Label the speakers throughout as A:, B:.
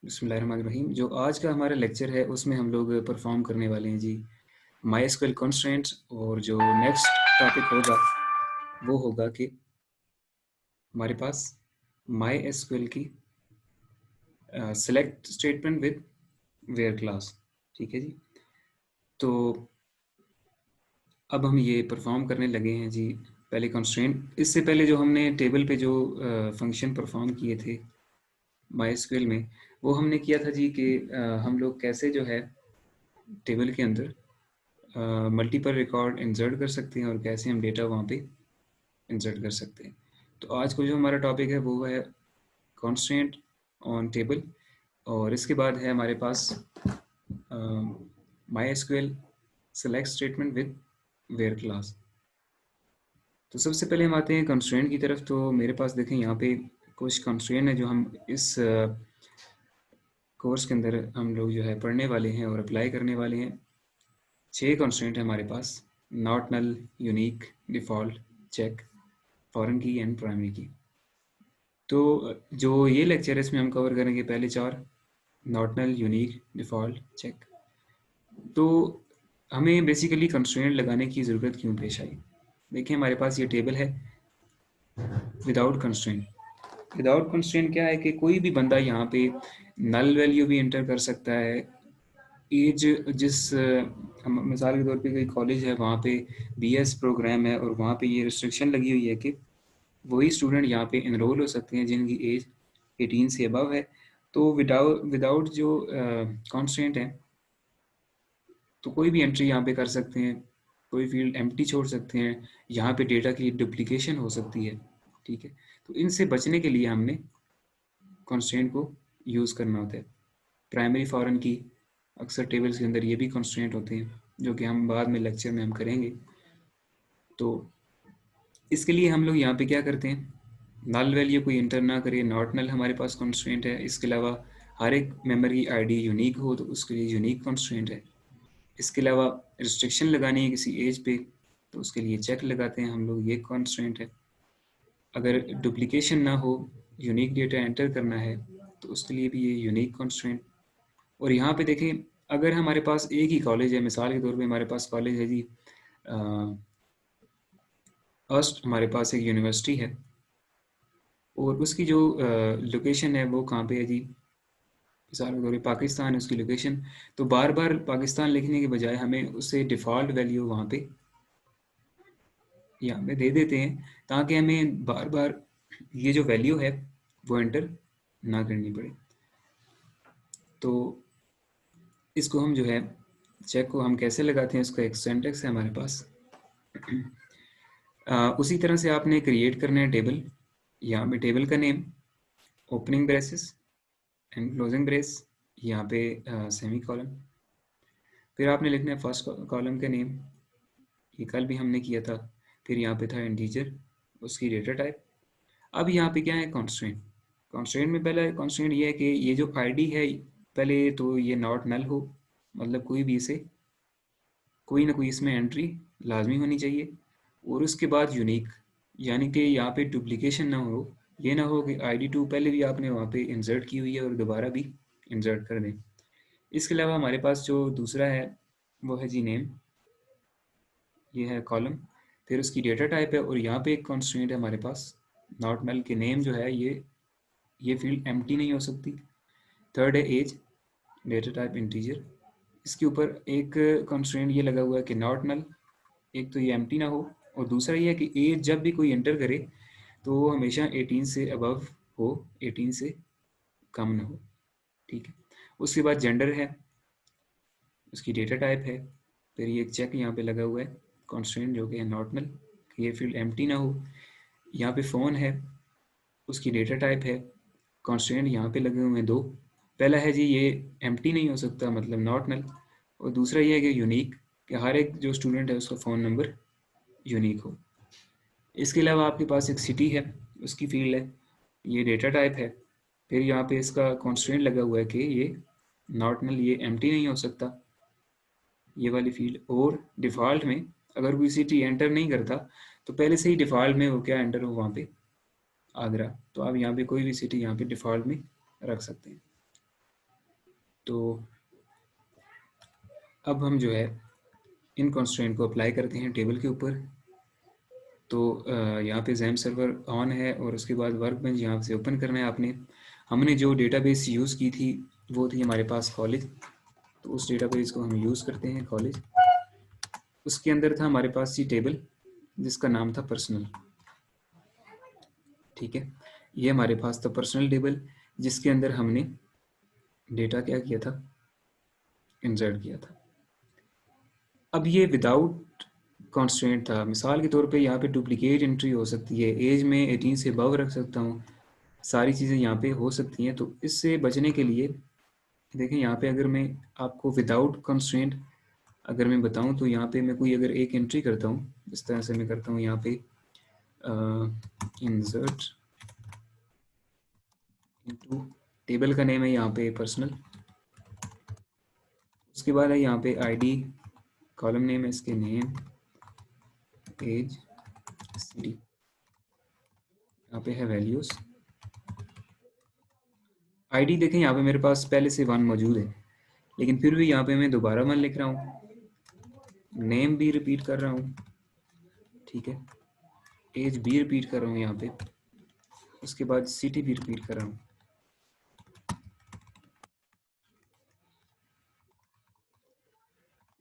A: बिस्मिल्लाहिर्रहमानिर्रहीम। जो आज का हमारा लेक्चर है उसमें हम लोग परफॉर्म करने वाले हैं जी माई कंस्ट्रेंट्स। और जो नेक्स्ट टॉपिक होगा वो होगा कि हमारे पास माई की select statement with where clause. ठीक है जी। तो अब हम ये परफॉर्म करने लगे हैं जी। पहले कंस्ट्रेंट, इससे पहले जो हमने टेबल पे जो फंक्शन परफॉर्म किए थे माई में, वो हमने किया था जी कि हम लोग कैसे जो है टेबल के अंदर मल्टीपल रिकॉर्ड इंसर्ट कर सकते हैं और कैसे हम डेटा वहाँ पे इंसर्ट कर सकते हैं। तो आज को जो हमारा टॉपिक है वो है कॉन्स्टेंट ऑन टेबल, और इसके बाद है हमारे पास MySQL select statement with where clause. तो सबसे पहले हम आते हैं कंस्ट्रेंट की तरफ। तो मेरे पास देखें यहाँ पे कुछ कंस्ट्रेंट है जो हम इस कोर्स के अंदर हम लोग जो है पढ़ने वाले हैं और अप्लाई करने वाले हैं। 6 कंस्ट्रेंट है हमारे पास: not, null, unique, default, check, foreign key and primary key. तो जो ये लेक्चर है इसमें हम कवर करेंगे पहले 4: not, null, unique, default, check. तो हमें बेसिकली कंस्ट्रेंट लगाने की ज़रूरत क्यों पेश आई? देखिए हमारे पास ये टेबल है विदाउट कंस्ट्रेंट। विदाउट कंस्ट्रेंट क्या है कि कोई भी बंदा यहाँ पे नल वैल्यू भी एंटर कर सकता है। एज जिस मिसाल के तौर पे कोई कॉलेज है वहाँ पे बीएस प्रोग्राम है और वहाँ पे ये रिस्ट्रिक्शन लगी हुई है कि वही स्टूडेंट यहाँ पे इनरोल हो सकते हैं जिनकी एज 18 से अबव है। तो विदाउट जो कॉन्स्टेंट है तो कोई भी एंट्री यहाँ पे कर सकते हैं, कोई फील्ड एम्प्टी छोड़ सकते हैं, यहाँ पे डेटा की डुप्लीकेशन हो सकती है। ठीक है, तो इनसे बचने के लिए हमने कॉन्स्टेंट को यूज़ करना होता है। प्राइमरी फॉरेन की अक्सर टेबल्स के अंदर ये भी कंस्ट्रेंट होते हैं जो कि हम बाद में लेक्चर में हम करेंगे। तो इसके लिए हम लोग यहाँ पे क्या करते हैं, नल वैल्यू कोई इंटर ना करे, नॉट नल हमारे पास कंस्ट्रेंट है। इसके अलावा हर एक मेंबर की आईडी यूनिक हो तो उसके लिए यूनिक कंस्ट्रेंट है। इसके अलावा रिस्ट्रिक्शन लगानी है किसी एज पे तो उसके लिए चेक लगाते हैं हम लोग, ये कंस्ट्रेंट है। अगर डुप्लीकेशन ना हो, यूनिक डेटा एंटर करना है तो उसके लिए भी ये यूनिक कंस्ट्रेंट। और यहाँ पे देखें, अगर हमारे पास एक ही कॉलेज है, मिसाल के तौर पे हमारे पास कॉलेज है जी फर्स्ट, हमारे पास एक यूनिवर्सिटी है और उसकी जो लोकेशन है वो कहाँ पे है जी, मिसाल के तौर पे पाकिस्तान है उसकी लोकेशन। तो बार बार पाकिस्तान लिखने के बजाय हमें उससे डिफ़ॉल्ट वैल्यू वहाँ पे यहाँ पे दे देते हैं ताकि हमें बार बार ये जो वैल्यू है वो एंटर ना करनी पड़े। तो इसको हम जो है चेक को हम कैसे लगाते हैं, इसका एक सिंटैक्स है हमारे पास। उसी तरह से आपने क्रिएट करना है टेबल। यहाँ पे टेबल का name, opening braces and closing brace, यहाँ पे सेमी कॉलम। फिर आपने लिखना है फर्स्ट कॉलम का नेम, ये कल भी हमने किया था। फिर यहाँ पे था इंटीजर, उसकी डेटा टाइप। अब यहाँ पे क्या है, कॉन्स्टेंट। कॉन्स्टेंट में पहला कॉन्स्टेंट ये है कि ये जो आईडी है पहले तो ये नॉट नल हो, मतलब कोई भी इसे कोई ना कोई इसमें एंट्री लाजमी होनी चाहिए। और उसके बाद यूनिक, यानी कि यहाँ पे डुप्लीकेशन ना हो। ये ना हो कि ID2 पहले भी आपने वहाँ पे इंसर्ट की हुई है और दोबारा भी इंसर्ट कर दें। इसके अलावा हमारे पास जो दूसरा है वो है जी नेम, ये है कॉलम। फिर उसकी डेटा टाइप है और यहाँ पे एक कॉन्स्टेंट है हमारे पास नॉट नल के नेम जो है ये फील्ड एम्प्टी नहीं हो सकती। थर्ड है एज, डेटा टाइप इंटीजर। इसके ऊपर एक कॉन्स्टेंट ये लगा हुआ है कि नॉट नल, एक तो ये एम्प्टी ना हो और दूसरा ये है कि एज जब भी कोई एंटर करे तो वो हमेशा 18 से अबव हो, 18 से कम ना हो। ठीक है, उसके बाद जेंडर है, उसकी डेटा टाइप है। फिर ये एक चेक यहाँ पे लगा हुआ है कॉन्स्टेंट जो कि है नॉट नल, ये फील्ड एम्प्टी ना हो। यहाँ पे फ़ोन है, उसकी डेटा टाइप है। कॉन्स्टेंट यहाँ पे लगे हुए हैं दो, पहला है जी ये एम्प्टी नहीं हो सकता मतलब नॉट नल, और दूसरा ये है कि यूनिक, कि हर एक जो स्टूडेंट है उसका फ़ोन नंबर यूनिक हो। इसके अलावा आपके पास एक सिटी है, उसकी फील्ड है, ये डेटा टाइप है। फिर यहाँ पे इसका कॉन्स्टेंट लगा हुआ है कि ये नॉट नल, ये एम्प्टी नहीं हो सकता, ये वाली फील्ड। और डिफ़ॉल्ट में अगर कोई सिटी एंटर नहीं करता तो पहले से ही डिफ़ॉल्ट में वो क्या एंटर हो वहाँ पे, आगरा। तो आप यहाँ पे कोई भी सिटी यहाँ पे डिफ़ॉल्ट में रख सकते हैं। तो अब हम जो है इन कंस्ट्रेंट को अप्लाई करते हैं टेबल के ऊपर। तो यहाँ पे जैम सर्वर ऑन है और उसके बाद वर्कबेंच यहाँ से ओपन करना है आपने। हमने जो डेटाबेस यूज़ की थी वो थी हमारे पास कॉलेज, तो उस डेटाबेस को हम यूज़ करते हैं कॉलेज। उसके अंदर था हमारे पास ये टेबल जिसका नाम था पर्सनल। ठीक है, ये हमारे पास था पर्सनल टेबल जिसके अंदर हमने डेटा क्या किया था, इंसर्ट किया था। अब ये विदाउट कॉन्स्टेंट था। मिसाल के तौर पे यहाँ पे डुप्लीकेट एंट्री हो सकती है, एज में 18 से अबव रख सकता हूँ, सारी चीज़ें यहाँ पे हो सकती हैं। तो इससे बचने के लिए देखें यहाँ पे अगर मैं आपको विदाउट कॉन्स्टेंट अगर मैं बताऊँ तो यहाँ पे मैं कोई अगर एक एंट्री करता हूँ, इस तरह से मैं करता हूँ यहाँ पे इंसर्ट इनटू, टेबल का नेम है यहाँ पे पर्सनल, उसके बाद है यहाँ पे आईडी, कॉलम नेम है इसके नेम, एज, सिटी, यहाँ पे है वैल्यूज़। आईडी देखें यहाँ पे मेरे पास पहले से 1 मौजूद है, लेकिन फिर भी यहाँ पे मैं दोबारा 1 लिख रहा हूँ, नेम भी रिपीट कर रहा हूँ, ठीक है, एज भी रिपीट कर रहा हूँ यहाँ पे, उसके बाद सिटी भी रिपीट कर रहा हूँ।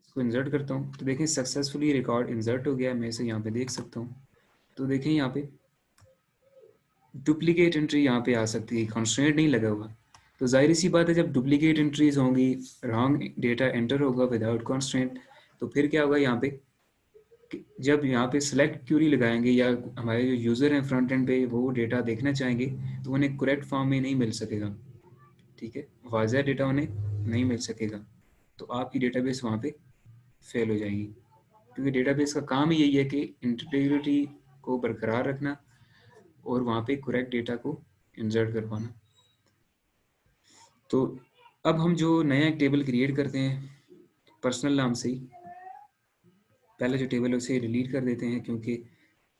A: इसको इंसर्ट करता हूँ तो देखें सक्सेसफुली रिकॉर्ड इंसर्ट हो गया है, मैं इसे यहाँ पे देख सकता हूँ। तो देखें यहाँ पे डुप्लीकेट एंट्री यहाँ पे आ सकती है, कॉन्स्ट्रेंट नहीं लगा हुआ। तो जाहिर सी बात है जब डुप्लीकेट एंट्रीज होंगी, रॉन्ग डेटा एंटर होगा विदाउट कॉन्स्ट्रेंट, तो फिर क्या होगा यहाँ पे जब यहाँ पे सेलेक्ट क्यूरी लगाएंगे या हमारे जो यूज़र हैं फ्रंट एंड पे वो डेटा देखना चाहेंगे तो उन्हें करेक्ट फॉर्म में नहीं मिल सकेगा। ठीक है, वाज़ह डेटा उन्हें नहीं मिल सकेगा, तो आपकी डेटाबेस वहाँ पे फेल हो जाएगी, क्योंकि डेटाबेस का काम ही यही है कि इंटीग्रिटी को बरकरार रखना और वहाँ पे करेक्ट डेटा को इंसर्ट कर पाना। तो अब हम जो नया एक टेबल क्रिएट करते हैं पर्सनल नाम से ही, पहले जो टेबल है उसे डिलीट कर देते हैं क्योंकि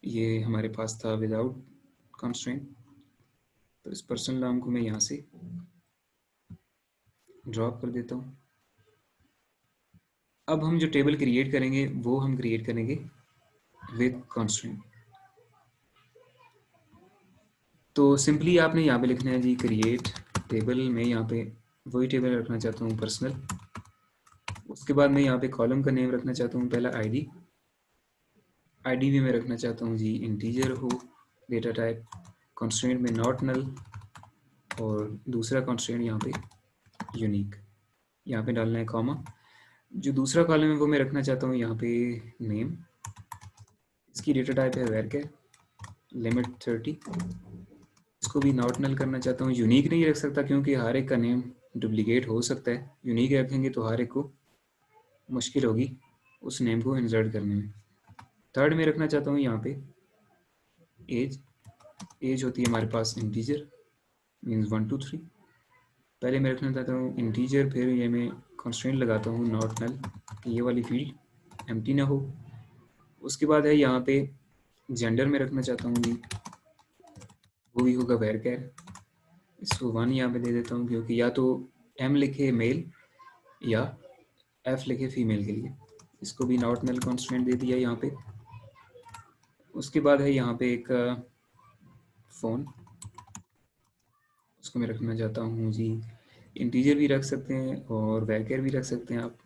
A: ये हमारे पास था विदाउट कंस्ट्रेंट। तो इस पर्सनल नाम को मैं यहाँ से ड्रॉप कर देता हूँ। अब हम जो टेबल क्रिएट करेंगे वो हम क्रिएट करेंगे विद कंस्ट्रेंट। तो सिंपली आपने यहाँ पे लिखना है जी क्रिएट टेबल, मैं यहाँ पे वही टेबल रखना चाहता हूँ पर्सनल। उसके बाद मैं यहाँ पे कॉलम का नेम रखना चाहता हूँ पहला आईडी, आईडी भी मैं रखना चाहता हूँ जी इंटीजर हो, डेटा टाइप कंस्ट्रेंट में नॉट नल, और दूसरा कंस्ट्रेंट यहाँ पे यूनिक, यहाँ पे डालना है कॉमा। जो दूसरा कॉलम है वो मैं रखना चाहता हूँ यहाँ पे नेम, इसकी डेटा टाइप है वैरकर, लिमिट 30, इसको भी नॉट नल करना चाहता हूँ। यूनिक नहीं रख सकता क्योंकि हर एक का नेम डुप्लीकेट हो सकता है, यूनिक रखेंगे तो हर एक को मुश्किल होगी उस नेम को इंसर्ट करने में। थर्ड में रखना चाहता हूँ यहाँ पे एज, एज होती है हमारे पास इंटीजर, मीन्स 1 2 3। पहले मैं रखना चाहता हूँ इंटीजर, फिर ये मैं कंस्ट्रेंट लगाता हूँ नॉट नल, ये वाली फील्ड एम्प्टी ना हो। उसके बाद है यहाँ पे जेंडर में रखना चाहता हूँ जी, वो भी होगा वैरकर, इसको 1 यहाँ पे दे देता हूँ क्योंकि या तो एम लिखे मेल या एफ लिखे फीमेल के लिए, इसको भी नॉट नल कॉन्स्टेंट दे दिया यहाँ पे। उसके बाद है यहाँ पे एक फ़ोन, उसको मैं रखना चाहता हूँ जी इंटीजर भी रख सकते हैं और वैरकर भी रख सकते हैं आप,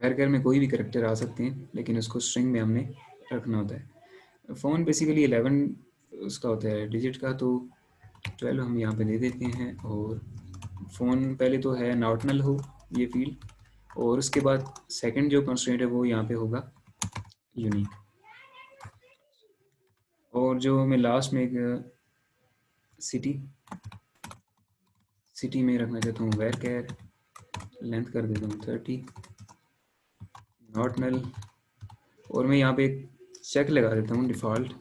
A: वैरकर में कोई भी करेक्टर आ सकते हैं लेकिन उसको स्ट्रिंग में हमने रखना होता है। फ़ोन बेसिकली 11 उसका होता है डिजिट का, तो 12 हम यहाँ पे दे देते हैं। और फ़ोन पहले तो है नॉट नल हो ये फील्ड, और उसके बाद सेकंड जो कंस्ट्रेंट है वो यहाँ पे होगा यूनिक। और जो मैं लास्ट में एक सिटी, सिटी में रखना चाहता हूँ वैरकर, लेंथ कर देता हूँ 30, नॉट नल, और मैं यहाँ पे एक चेक लगा देता हूँ डिफ़ॉल्ट।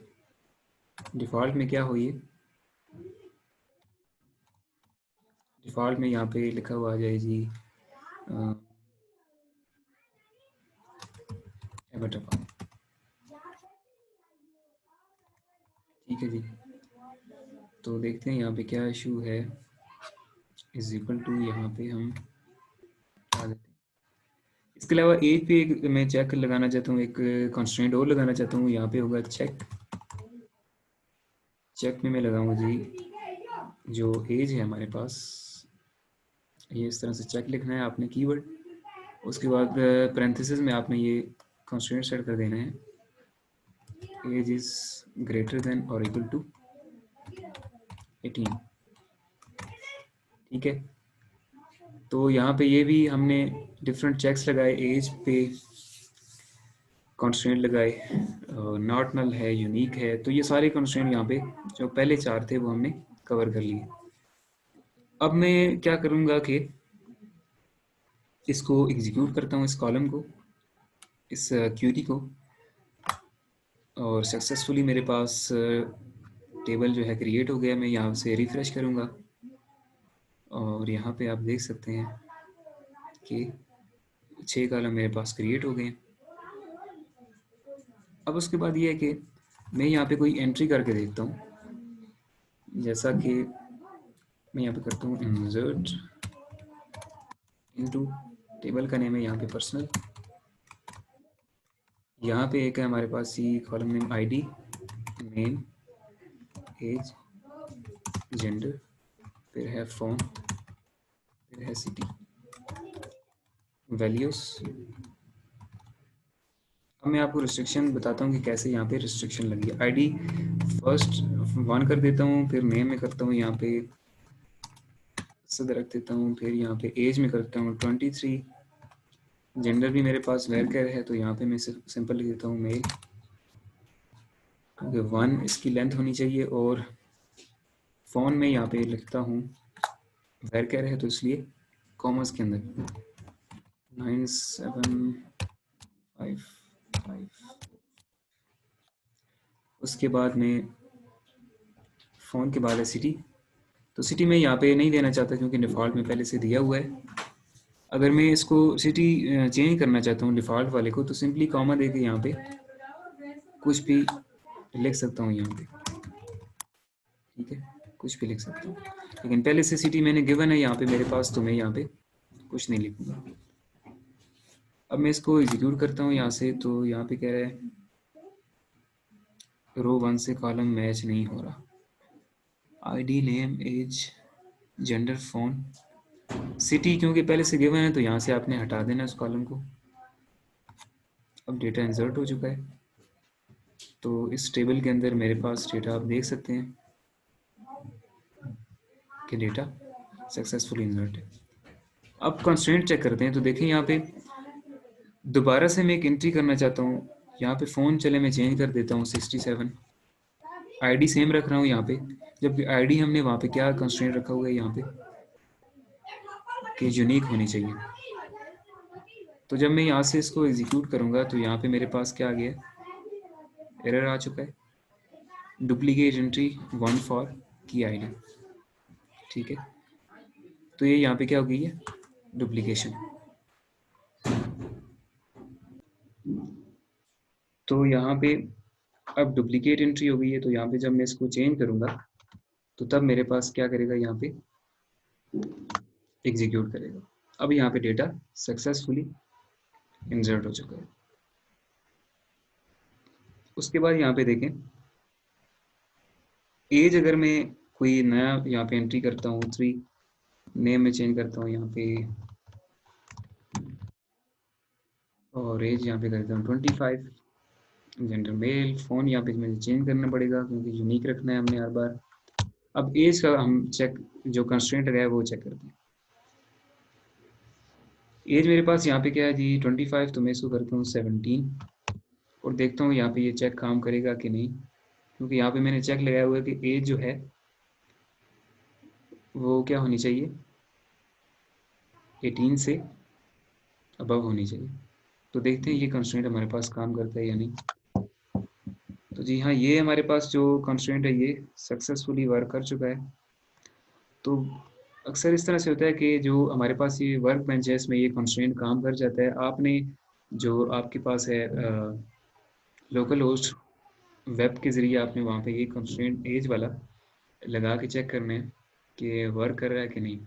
A: डिफ़ॉल्ट में क्या हो, ये डिफ़ॉल्ट में यहाँ पे लिखा हुआ आ जाए जी एवटाफा। ठीक है जी, तो देखते हैं यहाँ पे क्या इशू है। इज इक्वल टू, यहाँ पे हम आ देते हैं। इसके अलावा एज पे एक मैं चेक लगाना चाहता हूँ, एक कंस्ट्रेंट और लगाना चाहता हूँ, यहाँ पे होगा चेक। चेक में मैं लगाऊंगा जी जो एज है हमारे पास, ये इस तरह से चेक लिखना है आपने कीवर्ड। उसके बाद पैरेंथेसिस में आपने ये कंस्ट्रेंट सेट कर देना है, एज इज ग्रेटर देन और इक्वल टू 18। ठीक है, तो यहाँ पे ये भी हमने डिफरेंट चेक्स लगाए, एज पे कंस्ट्रेंट लगाए, नॉट नल है, यूनिक है, तो ये सारे कंस्ट्रेंट यहाँ पे जो पहले 4 थे वो हमने कवर कर लिए। अब मैं क्या करूँगा कि इसको एग्जीक्यूट करता हूँ, इस कॉलम को, इस क्यूरी को, और सक्सेसफुली मेरे पास टेबल जो है क्रिएट हो गया। मैं यहाँ से रिफ्रेश करूँगा और यहाँ पे आप देख सकते हैं कि 6 कॉलम मेरे पास क्रिएट हो गए। अब उसके बाद ये है कि मैं यहाँ पे कोई एंट्री करके देखता हूँ, जैसा कि मैं यहाँ पे करता हूँ इंसर्ट इनटू, टेबल का नेम है यहाँ पे पर्सनल, यहाँ पे एक है हमारे पास ये column name ID, name, age, gender, फिर है फोन, फिर है सिटी, वैल्यूज। अब मैं आपको रिस्ट्रिक्शन बताता हूँ कि कैसे यहाँ पे रिस्ट्रिक्शन लगी है। आईडी फर्स्ट 1 कर देता हूँ, फिर नेम में करता हूँ यहाँ पे सद रख देता हूँ, फिर यहाँ पे एज में करता हूँ 23, जेंडर भी मेरे पास वेरकर है तो यहाँ पे मैं सिंपल लिख देता हूँ मेल, क्योंकि 1 इसकी लेंथ होनी चाहिए, और फ़ोन में यहाँ पे लिखता हूँ वेरकर है तो इसलिए कॉमर्स के अंदर 9755। उसके बाद में फ़ोन के बाद है सिटी, तो सिटी में यहाँ पे नहीं देना चाहता क्योंकि डिफ़ॉल्ट में पहले से दिया हुआ है। अगर मैं इसको सिटी चेंज करना चाहता हूँ डिफ़ॉल्ट वाले को, तो सिंपली कॉमा दे के यहाँ पे कुछ भी लिख सकता हूँ यहाँ पे, ठीक है, कुछ भी लिख सकता हूँ, लेकिन पहले से सिटी मैंने गिवन है यहाँ पे मेरे पास, तो मैं यहाँ पे कुछ नहीं लिखूँगा। अब मैं इसको एग्जीक्यूट करता हूँ यहाँ से, तो यहाँ पे कह रहा है रो 1 से कॉलम मैच नहीं हो रहा, ID, name, age, gender, phone, city क्योंकि पहले से गिवन है तो यहाँ से आपने हटा देना उस कॉलम को। अब डेटा इंसर्ट हो चुका है, तो इस टेबल के अंदर मेरे पास डेटा आप देख सकते हैं कि डेटा सक्सेसफुली इंसर्ट है। अब कंस्ट्रेंट चेक करते हैं, तो देखें यहाँ पे दोबारा से मैं एक एंट्री करना चाहता हूँ, यहाँ पे फ़ोन चले मैं चेंज कर देता हूँ 67, आईडी सेम रख रहा हूँ यहाँ पे, जबकि आईडी हमने वहाँ पे क्या कंस्ट्रेंट रखा हुआ है यहाँ पे कि यूनिक होनी चाहिए। तो जब मैं यहाँ से इसको एग्जीक्यूट करूँगा तो यहाँ पे मेरे पास क्या आ गया, एरर आ चुका है, डुप्लीकेट एंट्री 1 फॉर की आईडी। ठीक है, तो ये यहाँ पे क्या हो गई है, डुप्लीकेशन। तो यहाँ पे अब डुप्लीकेट एंट्री हो गई है, तो यहाँ पे जब मैं इसको चेंज करूँगा तो तब मेरे पास क्या करेगा, यहाँ पे एग्जीक्यूट करेगा। अब यहाँ पे डेटा सक्सेसफुली इंसर्ट हो चुका है। उसके बाद यहाँ पे देखें एज, अगर मैं कोई नया यहाँ पे एंट्री करता हूँ 3, नेम में चेंज करता हूँ यहाँ पे, और एज यहाँ पे करता हूँ 25, जेंडर मेल, फ़ोन यहाँ पे मुझे चेंज करना पड़ेगा क्योंकि यूनिक रखना है हमने हर बार। अब एज का हम चेक, जो कंस्ट्रेंट है वो चेक करते हैं। एज मेरे पास यहाँ पे क्या है जी 25, तो मैं इसको करता हूँ 17 और देखता हूँ यहाँ पे ये चेक काम करेगा कि नहीं, क्योंकि यहाँ पे मैंने चेक लगाया हुआ है कि एज जो है वो क्या होनी चाहिए, 18 से अबव होनी चाहिए। तो देखते हैं ये कंस्ट्रेंट हमारे पास काम करता है या नहीं। तो जी हाँ, ये हमारे पास जो कंस्ट्रेंट है ये सक्सेसफुली वर्क कर चुका है। तो अक्सर इस तरह से होता है कि जो हमारे पास ये वर्क बेंच है इसमें ये कंस्ट्रेंट काम कर जाता है। आपने जो आपके पास है लोकल होस्ट वेब के ज़रिए आपने वहाँ पे ये कंस्ट्रेंट एज वाला लगा के चेक करना है कि वर्क कर रहा है कि नहीं।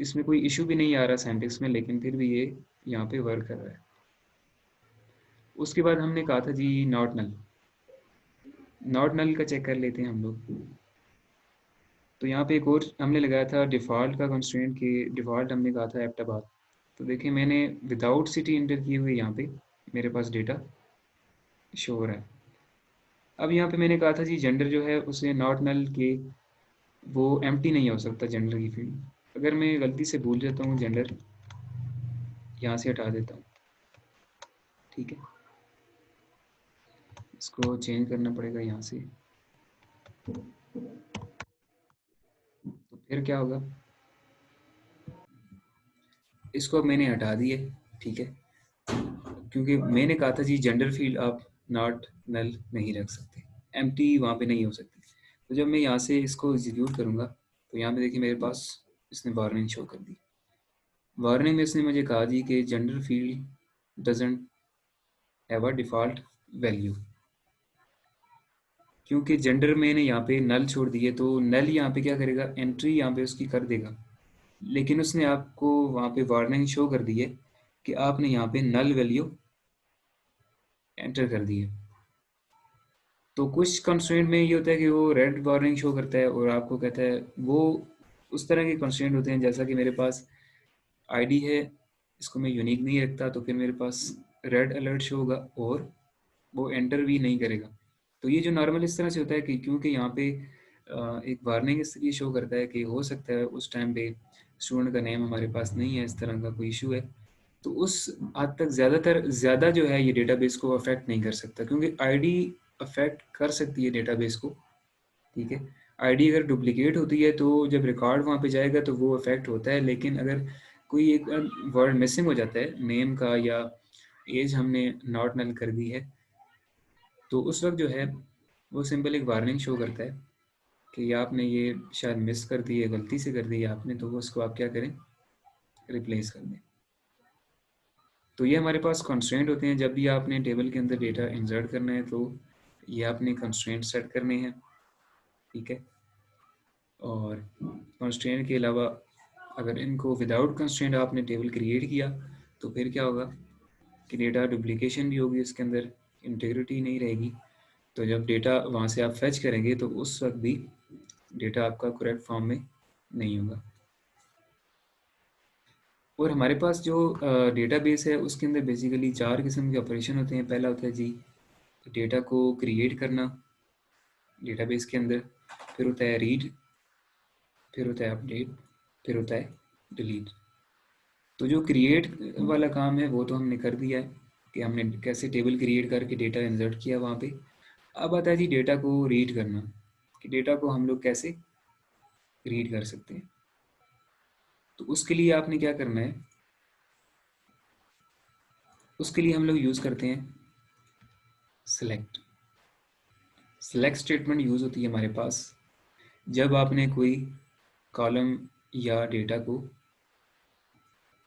A: इसमें कोई इशू भी नहीं आ रहा सिंटैक्स में, लेकिन फिर भी ये यहाँ पे वर्क कर रहा है। उसके बाद हमने कहा था जी नॉट नल। नॉट नल का चेक कर लेते हैं हम लोग। तो यहाँ पे एक और हमने लगाया था डिफ़ॉल्ट का कंस्ट्रेंट कि डिफ़ॉल्ट हमने कहा था एबटाबाद। तो देखिए मैंने विदाउट सिटी एंटर किए हुए यहाँ पे मेरे पास डेटा शो हो रहा है। अब यहाँ पे मैंने कहा था जी जेंडर जो है उसे नॉट नल के वो एम्प्टी नहीं हो सकता जेंडर की फील्ड। अगर मैं गलती से भूल जाता हूँ जेंडर, यहाँ से हटा देता हूँ, ठीक है। इसको चेंज करना पड़ेगा यहाँ से। तो फिर क्या होगा, इसको अब मैंने हटा दिया, ठीक है। क्योंकि मैंने कहा था जी जेंडर फील्ड आप नॉट नल नहीं रख सकते, एम्प्टी वहाँ पे नहीं हो सकती। तो जब मैं यहाँ से इसको एग्जीक्यूट करूँगा तो यहाँ पे देखिए मेरे पास इसने वार्निंग शो कर दी। वार्निंग में इसने मुझे कहा जी कि gender field doesn't have a default value. क्योंकि जेंडर मैंने यहाँ पे नल छोड़ दिए, तो नल यहाँ पे क्या करेगा, एंट्री यहाँ पे उसकी कर देगा, लेकिन उसने आपको वहाँ पे वार्निंग शो कर दी है कि आपने यहाँ पे नल वैल्यू एंटर कर दी है। तो कुछ कंस्ट्रेंट में ये होता है कि वो रेड वार्निंग शो करता है और आपको कहता है वो उस तरह के कंस्ट्रेंट होते हैं, जैसा कि मेरे पास आईडी है, इसको मैं यूनिक नहीं रखता तो फिर मेरे पास रेड अलर्ट शो होगा और वो एंटर भी नहीं करेगा। तो ये जो नॉर्मल इस तरह से होता है कि क्योंकि यहाँ पे एक वार्निंग इसलिए शो करता है कि हो सकता है उस टाइम पे स्टूडेंट का नेम हमारे पास नहीं है, इस तरह का कोई इशू है। तो उस हद तक ज़्यादा जो है ये डेटाबेस को अफेक्ट नहीं कर सकता, क्योंकि आईडी अफेक्ट कर सकती है डेटाबेस को, ठीक है। आईडी अगर डुप्लीकेट होती है तो जब रिकॉर्ड वहाँ पे जाएगा तो वो अफेक्ट होता है, लेकिन अगर कोई एक वर्ड मिसिंग हो जाता है नेम का या एज हमने नॉट नल कर दी है, तो उस वक्त जो है वो सिंपल एक वार्निंग शो करता है कि आपने ये शायद मिस कर दी है, गलती से कर दी है आपने, तो वो उसको आप क्या करें, रिप्लेस कर दें। तो ये हमारे पास कंस्ट्रेंट होते हैं जब भी आपने टेबल के अंदर डेटा इंसर्ट करना है, तो ये आपने कंस्ट्रेंट सेट करने हैं, ठीक है। और कंस्ट्रेंट के अलावा अगर इनको विदाउट कंस्ट्रेंट आपने टेबल क्रिएट किया तो फिर क्या होगा कि डेटा डुप्लीकेशन भी होगी, इसके अंदर इंटीग्रिटी नहीं रहेगी। तो जब डेटा वहाँ से आप फेच करेंगे तो उस वक्त भी डेटा आपका करेक्ट फॉर्म में नहीं होगा। और हमारे पास जो डेटाबेस है उसके अंदर बेसिकली 4 किस्म के ऑपरेशन होते हैं। पहला होता है जी डेटा को क्रिएट करना डेटाबेस के अंदर, फिर होता है रीड, फिर होता है अपडेट, फिर होता है डिलीट। तो जो क्रिएट वाला काम है वो तो हमने कर दिया है कि हमने कैसे टेबल क्रिएट करके डेटा इंसर्ट किया वहाँ पे। अब आता है जी डेटा को रीड करना, कि डेटा को हम लोग कैसे रीड कर सकते हैं। तो उसके लिए आपने क्या करना है, उसके लिए हम लोग यूज़ करते हैं सेलेक्ट। सेलेक्ट स्टेटमेंट यूज़ होती है हमारे पास जब आपने कोई कॉलम या डेटा को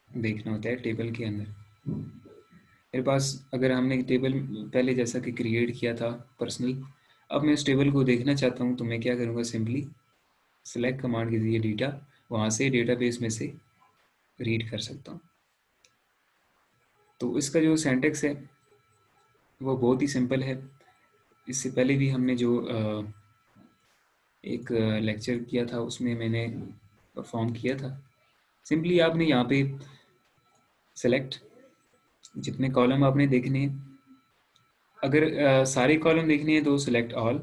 A: देखना होता है टेबल के अंदर। मेरे पास अगर हमने टेबल पहले जैसा कि क्रिएट किया था पर्सनल, अब मैं इस टेबल को देखना चाहता हूँ तो मैं क्या करूँगा, सिंपली सेलेक्ट कमांड के जरिए डेटा वहाँ से डेटाबेस में से रीड कर सकता हूँ। तो इसका जो सिंटैक्स है वो बहुत ही सिंपल है। इससे पहले भी हमने जो एक लेक्चर किया था उसमें मैंने परफॉर्म किया था। सिंपली आपने यहाँ पे सेलेक्ट जितने कॉलम आपने देखने हैं, अगर सारे कॉलम देखने हैं तो सेलेक्ट ऑल,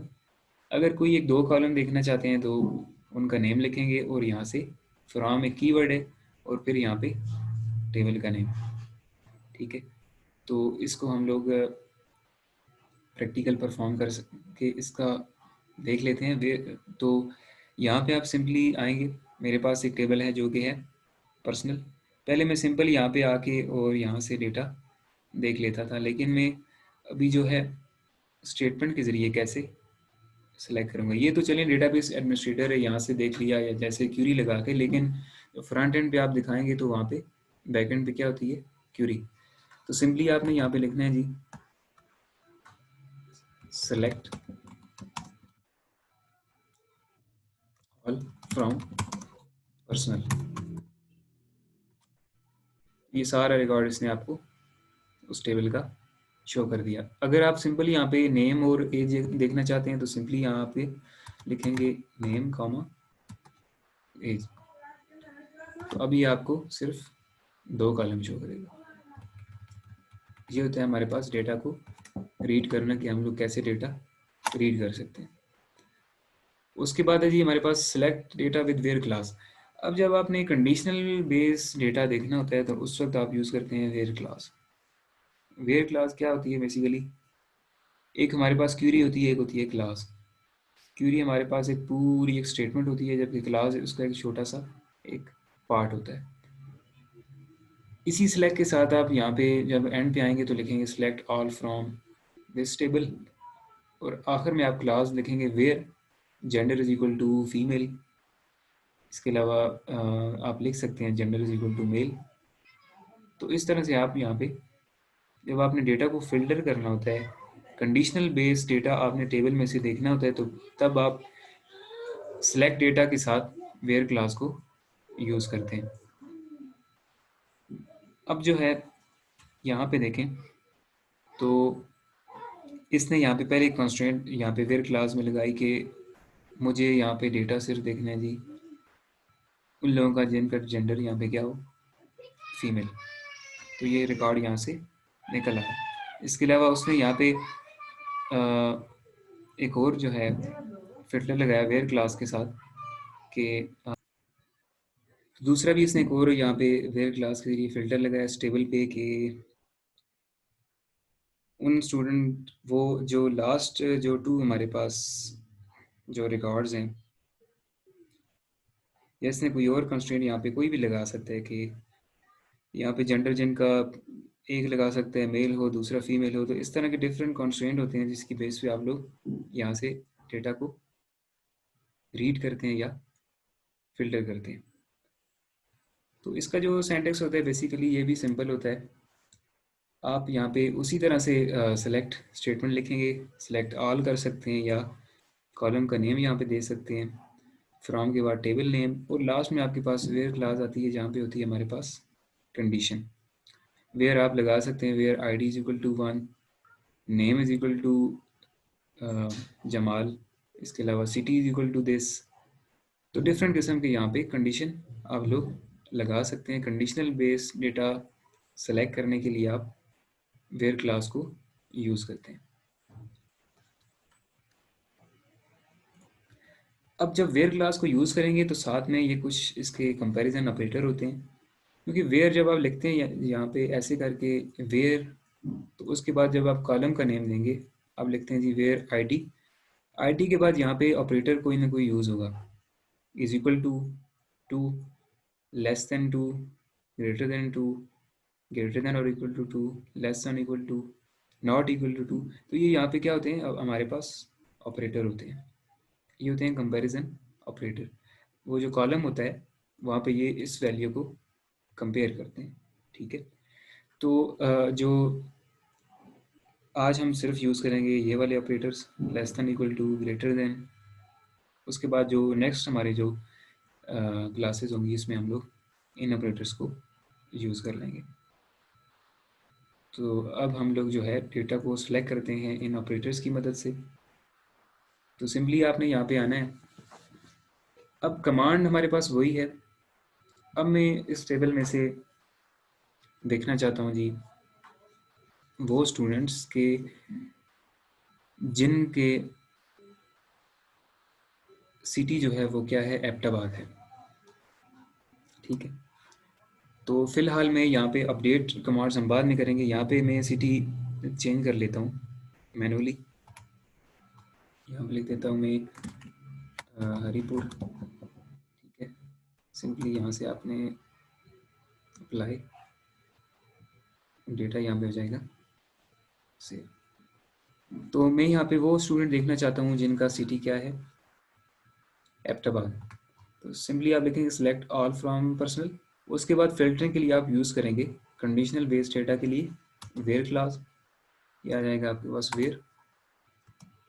A: अगर कोई एक दो कॉलम देखना चाहते हैं तो उनका नेम लिखेंगे और यहाँ से फ्रॉम एक कीवर्ड है और फिर यहाँ पे टेबल का नेम, ठीक है। तो इसको हम लोग प्रैक्टिकल परफॉर्म कर के इसका देख लेते हैं वे। तो यहाँ पे आप सिंपली आएंगे, मेरे पास एक टेबल है जो कि है पर्सनल। पहले मैं सिंपल यहाँ पे आके और यहाँ से डेटा देख लेता था, लेकिन मैं अभी जो है स्टेटमेंट के ज़रिए कैसे सेलेक्ट करूँगा। ये तो चलिए डेटाबेस एडमिनिस्ट्रेटर है, यहाँ से देख लिया या जैसे क्यूरी लगा के, लेकिन फ्रंट एंड पे आप दिखाएंगे तो वहाँ पे बैक एंड पे क्या होती है, क्यूरी। तो सिंपली आपने यहाँ पे लिखना है जी सेलेक्ट ऑल फ्रॉम पर्सनल, ये सारा रिकॉर्ड इसने आपको उस टेबल का शो कर दिया। अगर आप सिंपली यहाँ पे नेम और एज देखना चाहते हैं तो सिंपली यहाँ पे लिखेंगे नेम कॉमा एज, तो अभी आपको सिर्फ 2 कॉलम शो करेगा। ये होता है हमारे पास डेटा को रीड करना, कि हम लोग कैसे डेटा रीड कर सकते हैं। उसके बाद है जी हमारे पास select data with where clause. अब जब आपने कंडीशनल बेस डेटा देखना होता है तो उस वक्त आप यूज़ करते हैं वेयर क्लास। वेयर क्लास क्या होती है बेसिकली, एक हमारे पास क्यूरी होती है, एक होती है क्लास। क्यूरी हमारे पास एक पूरी एक स्टेटमेंट होती है, जबकि क्लास उसका एक छोटा सा एक पार्ट होता है। इसी सेलेक्ट के साथ आप यहाँ पे जब एंड पे आएंगे तो लिखेंगे select all from this table, और आखिर में आप क्लास लिखेंगे where gender is equal to female. इसके अलावा आप लिख सकते हैं gender is equal to male. तो इस तरह से आप यहाँ पे जब आपने डेटा को फिल्टर करना होता है, कंडीशनल बेस्ड डेटा आपने टेबल में से देखना होता है, तो तब आप सेलेक्ट डेटा के साथ वेयर क्लास को यूज़ करते हैं। अब जो है यहाँ पे देखें तो इसने यहाँ पे पहले कंस्ट्रेंट यहाँ पे वेयर क्लास में लगाई कि मुझे यहाँ पे डेटा सिर्फ देखना है जी उन लोगों का जिनका जेंडर यहाँ पे क्या हो, फीमेल। तो ये रिकॉर्ड यहाँ से निकल आया। इसके अलावा उसने यहाँ पे एक और जो है फिल्टर लगाया वेयर क्लास के साथ कि दूसरा भी इसने एक और यहाँ पे वेयर क्लास के लिए फिल्टर लगाया इस टेबल पे कि उन स्टूडेंट वो जो लास्ट जो 2 हमारे पास जो रिकॉर्ड्स हैं, या इसने कोई और कंस्ट्रेंट यहाँ पे कोई भी लगा सकता है कि यहाँ पे जेंडर जिनका एक लगा सकते हैं मेल हो दूसरा फीमेल हो। तो इस तरह के डिफरेंट कंस्ट्रेंट होते हैं जिसकी बेस पे आप लोग यहाँ से डेटा को रीड करते हैं या फिल्टर करते हैं। तो इसका जो सिंटैक्स होता है बेसिकली ये भी सिंपल होता है। आप यहाँ पे उसी तरह से सेलेक्ट स्टेटमेंट लिखेंगे, सेलेक्ट ऑल कर सकते हैं या कॉलम का नेम यहाँ पे दे सकते हैं, फ्रॉम के बाद टेबल नेम, और लास्ट में आपके पास वेयर क्लास आती है जहाँ पे होती है हमारे पास कंडीशन। वेयर आप लगा सकते हैं where I D is equal to 1, name is equal to Jamal, इसके अलावा city is equal to this. तो डिफरेंट किस्म के यहाँ पे कंडीशन आप लोग लगा सकते हैं। कंडीशनल बेस्ड डेटा सेलेक्ट करने के लिए आप वेयर क्लास को यूज़ करते हैं। अब जब वेयर क्लास को यूज़ करेंगे तो साथ में ये कुछ इसके कंपैरिजन ऑपरेटर होते हैं, क्योंकि वेयर जब आप लिखते हैं यहाँ पे ऐसे करके वेयर, तो उसके बाद जब आप कॉलम का नेम देंगे आप लिखते हैं जी वेयर आईडी। आईडी के बाद यहाँ पे ऑपरेटर कोई ना कोई यूज़ होगा, is equal to 2, less than 2, greater than 2, greater than और equal to 2, less than equal to, not equal to 2। तो ये यहाँ पे क्या होते हैं, अब हमारे पास ऑपरेटर होते हैं, ये होते हैं कंपैरिजन ऑपरेटर। वो जो कॉलम होता है वहाँ पे ये इस वैल्यू को कंपेयर करते हैं। ठीक है, तो जो आज हम सिर्फ यूज़ करेंगे ये वाले operators, less than equal to, greater than. उसके बाद जो नेक्स्ट हमारे जो क्लासेस होंगी इसमें हम लोग इन ऑपरेटर्स को यूज़ कर लेंगे। तो अब हम लोग जो है डेटा को सिलेक्ट करते हैं इन ऑपरेटर्स की मदद से। तो सिंपली आपने यहाँ पे आना है। अब कमांड हमारे पास वही है। अब मैं इस टेबल में से देखना चाहता हूँ जी वो स्टूडेंट्स के जिनके सिटी जो है वो क्या है, एबटाबाद है। ठीक है, तो फिलहाल मैं यहाँ पे अपडेट कमांड्स हम बाद में करेंगे। यहाँ पे मैं सिटी चेंज कर लेता हूँ मैनुअली। यहाँ पे लिख देता हूँ मैं हरिपुर। ठीक है, सिंपली यहाँ से आपने अप्लाई, डेटा यहाँ पे हो जाएगा सेव। तो मैं यहाँ पे वो स्टूडेंट देखना चाहता हूँ जिनका सिटी क्या है, एबटाबाद। तो सिंपली आप लिखेंगे सेलेक्ट ऑल फ्रॉम पर्सनल। उसके बाद फिल्टरिंग के लिए आप यूज़ करेंगे कंडीशनल बेस्ड डेटा के लिए वेयर क्लास, ये आ जाएगा आपके पास वेयर।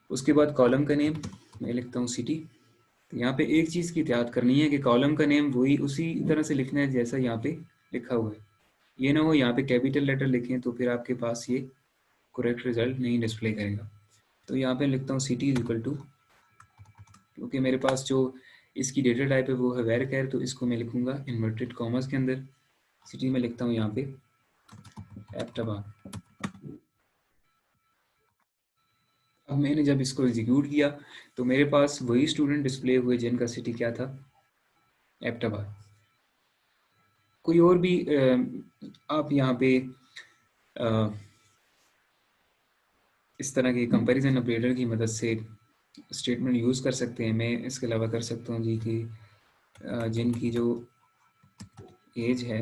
A: उसके बाद कॉलम का नेम मैं लिखता हूँ सिटी। तो यहाँ पे एक चीज़ की एहतियात करनी है कि कॉलम का नेम वही उसी तरह से लिखना है जैसा यहाँ पे लिखा हुआ है। ये ना हो यहाँ पे कैपिटल लेटर लिखें तो फिर आपके पास ये करेक्ट रिजल्ट नहीं डिस्प्ले करेगा। तो यहाँ पे लिखता हूँ सिटी इज इक्वल टू, क्योंकि मेरे पास जो इसकी डेटा टाइप है वो है वेर कैर, तो इसको मैं लिखूंगा इन्वर्टेड कॉमर्स के अंदर। सिटी में लिखता हूँ यहाँ पे एबटाबाद। अब मैंने जब इसको एग्जीक्यूट किया तो मेरे पास वही स्टूडेंट डिस्प्ले हुए जिनका सिटी क्या था, एबटाबाद। कोई और भी आप यहाँ पे इस तरह के कंपैरिजन ऑपरेटर की मदद से स्टेटमेंट यूज़ कर सकते हैं। मैं इसके अलावा कर सकता हूँ जी कि जिनकी जो एज है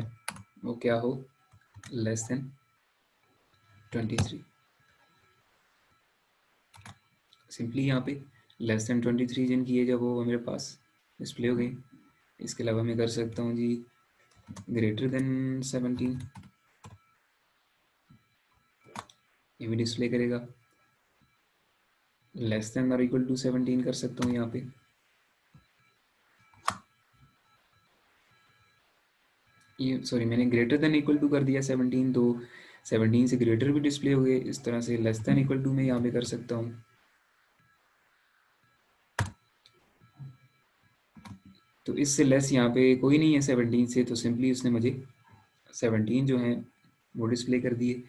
A: वो क्या हो, लेस देन 23। सिंपली यहाँ पे लेस देन 23 जिनकी एज है वो मेरे पास डिस्प्ले हो गई। इसके अलावा मैं कर सकता हूँ जी ग्रेटर देन 17, ये भी डिस्प्ले करेगा। लेस देन और इक्वल टू 17 कर सकता हूँ यहाँ पे। ये सॉरी, मैंने ग्रेटर देन इक्वल टू कर दिया 17, तो 17 से ग्रेटर भी डिस्प्ले हो गए। इस तरह से लेस देन इक्वल टू में यहाँ पे कर सकता हूँ। तो इससे लेस यहाँ पे कोई नहीं है 17 से, तो सिंपली उसने मुझे 17 जो है वो डिस्प्ले कर दिए।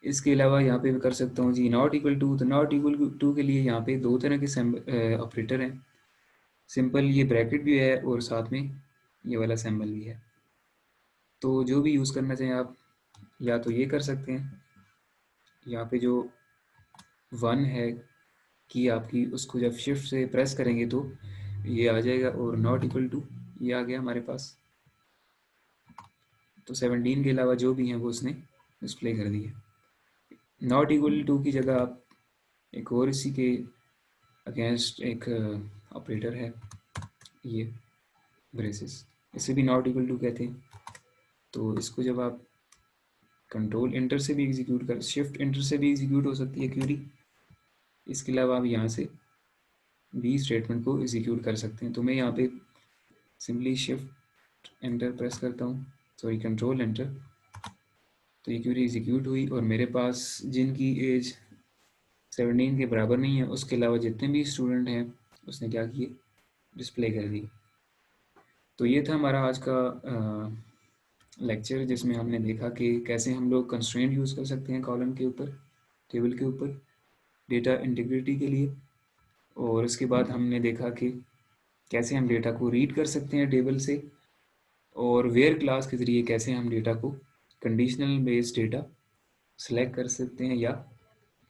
A: इसके अलावा यहाँ पे मैं कर सकता हूँ जी नॉट इक्वल टू। तो नॉट इक्वल टू के लिए यहाँ पे दो तरह के ऑपरेटर हैं। सिंपल ये ब्रैकेट भी है और साथ में ये वाला सिंबल भी है। तो जो भी यूज़ करना चाहें आप, या तो ये कर सकते हैं, यहाँ पे जो 1 है की आपकी, उसको जब शिफ्ट से प्रेस करेंगे तो ये आ जाएगा, और नॉट इक्वल टू ये आ गया हमारे पास। तो 17 के अलावा जो भी हैं वो उसने डिस्प्ले कर दिए। नॉट इक्वल टू की जगह आप एक और इसी के अगेंस्ट एक ऑपरेटर है, ये ब्रेसेस, इसे भी नॉट इक्वल टू कहते हैं। तो इसको जब आप कंट्रोल इंटर से भी एग्जीक्यूट कर, शिफ्ट इंटर से भी एग्जीक्यूट हो सकती है क्यूरी। इसके अलावा आप यहाँ से बी स्टेटमेंट को एग्जीक्यूट कर सकते हैं। तो मैं यहाँ पे सिंपली शिफ्ट एंटर प्रेस करता हूँ, सॉरी कंट्रोल एंटर, तो ये क्यूरी एग्जीक्यूट हुई और मेरे पास जिनकी एज 17 के बराबर नहीं है उसके अलावा जितने भी स्टूडेंट हैं उसने क्या किए, डिस्प्ले कर दी। तो ये था हमारा आज का लेक्चर, जिसमें हमने देखा कि कैसे हम लोग कंस्ट्रेंट यूज़ कर सकते हैं कॉलम के ऊपर, टेबल के ऊपर, डेटा इंटीग्रिटी के लिए। और उसके बाद हमने देखा कि कैसे हम डेटा को रीड कर सकते हैं टेबल से, और वेयर क्लास के ज़रिए कैसे हम डेटा को कंडीशनल बेस्ड डेटा सेलेक्ट कर सकते हैं या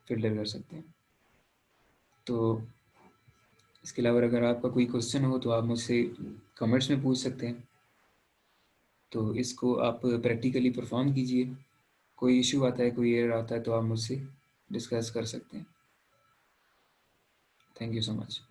A: फिल्टर कर सकते हैं। तो इसके अलावा अगर आपका कोई क्वेश्चन हो तो आप मुझसे कमेंट्स में पूछ सकते हैं। तो इसको आप प्रैक्टिकली परफॉर्म कीजिए। कोई इशू आता है, कोई एरर आता है तो आप मुझसे डिस्कस कर सकते हैं। Thank you so much.